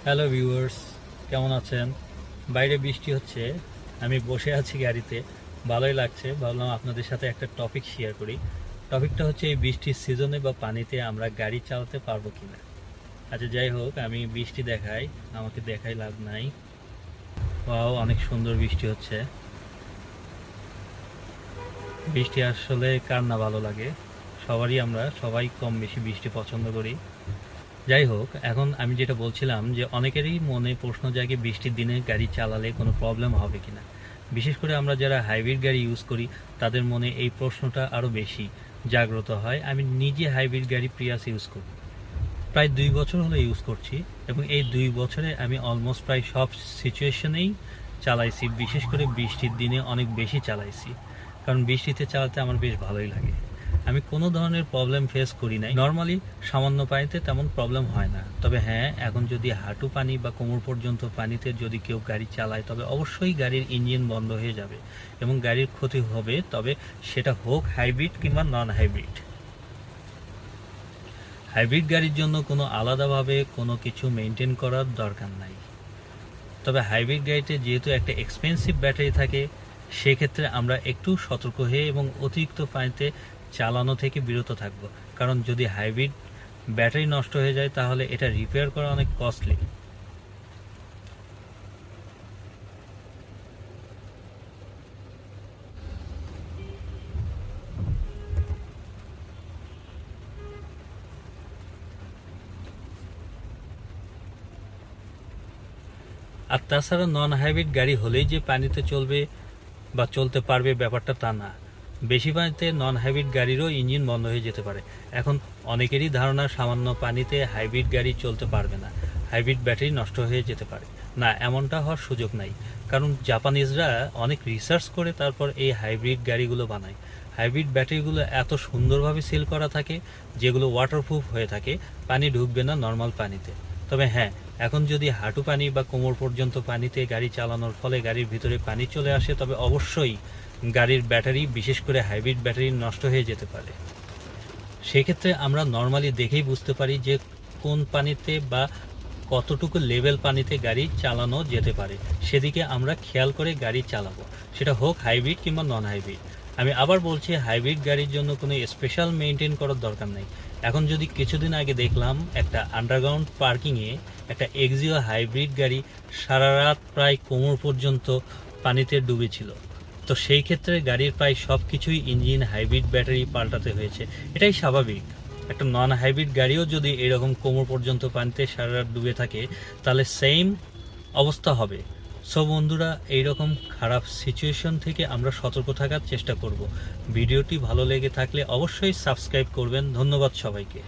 Hello viewers, কেমন আছেন? বাইরে বৃষ্টি হচ্ছে, আমি বসে আছি গাড়িতে, ভালোই লাগছে। ভাবলাম আপনাদের সাথে একটা টপিক শেয়ার করি। টপিকটা হচ্ছে এই বৃষ্টির সিজনে বা পানিতে আমরা গাড়ি চালাতে পারবো কিনা। আচ্ছা, যাই হোক, আমি বৃষ্টি দেখাই, আমাকে দেখাই লাভ নাই। ওয়াও, অনেক সুন্দর বৃষ্টি হচ্ছে। বৃষ্টি আসলে কার না ভালো লাগে, আমরা সবাই কম বেশি বৃষ্টি পছন্দ করি। যাই হোক, এখন আমি যেটা বলছিলাম যে অনেকেরই মনে প্রশ্ন জাগে বৃষ্টির দিনে গাড়ি চালালে কোনো প্রবলেম হবে কিনা। বিশেষ করে আমরা যারা হাইব্রিড গাড়ি ইউজ করি তাদের মনে এই প্রশ্নটা আরও বেশি জাগ্রত হয়। আমি নিজে হাইব্রিড গাড়ি প্রিয়াস ইউজ করি, প্রায় 2 বছর হলো ইউজ করছি, এবং এই 2 বছরে আমি অলমোস্ট প্রায় সব সিচুয়েশনেই চালাইছি। বিশেষ করে বৃষ্টির দিনে অনেক বেশি চালাইছি, কারণ বৃষ্টিতে চালাতে আমার বেশ ভালোই লাগে। আমি কোনো ধরনের প্রবলেম ফেস করি নাই। নর্মালি সামান্য পানিতে তেমন প্রবলেম হয় না, তবে হ্যাঁ, এখন যদি হাঁটু পানি বা কোমর পর্যন্ত পানিতে যদি কেউ গাড়ি চালায় তবে অবশ্যই গাড়ির ইঞ্জিন বন্ধ হয়ে যাবে এবং গাড়ির ক্ষতি হবে, তবে সেটা হোক হাইব্রিড কিংবা নন হাইব্রিড। হাইব্রিড গাড়ির জন্য কোনো আলাদাভাবে কোনো কিছু মেনটেন করার দরকার নাই। তবে হাইব্রিড গাড়িতে যেহেতু একটা এক্সপেন্সিভ ব্যাটারি থাকে, সেক্ষেত্রে আমরা একটু সতর্ক হয়ে এবং অতিরিক্ত পানিতে চালানো থেকে বিরত থাকব, কারণ যদি হাইব্রিড ব্যাটারি নষ্ট হয়ে যায় তাহলে এটা রিপেয়ার করা অনেক কস্টলি। আর তাছাড়া নন হাইব্রিড গাড়ি হলেই যে পানিতে চলবে বা চলতে পারবে ব্যাপারটা তা না। বেশি পানিতে নন হাইব্রিড গাড়িরও ইঞ্জিন বন্ধ হয়ে যেতে পারে। এখন অনেকেরই ধারণা সামান্য পানিতে হাইব্রিড গাড়ি চলতে পারবে না, হাইব্রিড ব্যাটারি নষ্ট হয়ে যেতে পারে। না, এমনটা হওয়ার সুযোগ নাই, কারণ জাপানিজরা অনেক রিসার্চ করে তারপর এই হাইব্রিড গাড়িগুলো বানায়। হাইব্রিড ব্যাটারিগুলো এত সুন্দরভাবে সিল করা থাকে যেগুলো ওয়াটারপ্রুফ হয়ে থাকে, পানি ঢুকবে না নর্মাল পানিতে। তবে হ্যাঁ, এখন যদি হাঁটু পানি বা কোমর পর্যন্ত পানিতে গাড়ি চালানোর ফলে গাড়ির ভিতরে পানি চলে আসে তবে অবশ্যই গাড়ির ব্যাটারি, বিশেষ করে হাইব্রিড ব্যাটারি নষ্ট হয়ে যেতে পারে। সেক্ষেত্রে আমরা নর্মালি দেখেই বুঝতে পারি যে কোন পানিতে বা কতটুকু লেভেল পানিতে গাড়ি চালানো যেতে পারে, সেদিকে আমরা খেয়াল করে গাড়ি চালাবো, সেটা হোক হাইব্রিড কিংবা নন হাইব্রিড। আমি আবার বলছি, হাইব্রিড গাড়ির জন্য কোনো স্পেশাল মেনটেন করার দরকার নেই। এখন যদি কিছুদিন আগে দেখলাম একটা আন্ডারগ্রাউন্ড পার্কিংয়ে একটা এক্সিও হাইব্রিড গাড়ি সারা রাত প্রায় কোমর পর্যন্ত পানিতে ডুবেছিল, তো সেই ক্ষেত্রে গাড়ির প্রায় সব কিছুই ইঞ্জিন, হাইব্রিড ব্যাটারি পাল্টাতে হয়েছে। এটাই স্বাভাবিক। একটা নন হাইব্রিড গাড়িও যদি এরকম কোমর পর্যন্ত পানিতে সারা রাত ডুবে থাকে তাহলে সেম অবস্থা হবে। সো বন্ধুরা, এইরকম খারাপ সিচুয়েশন থেকে আমরা সতর্ক থাকার চেষ্টা করব। ভিডিওটি ভালো লেগে থাকলে অবশ্যই সাবস্ক্রাইব করবেন। ধন্যবাদ সবাইকে।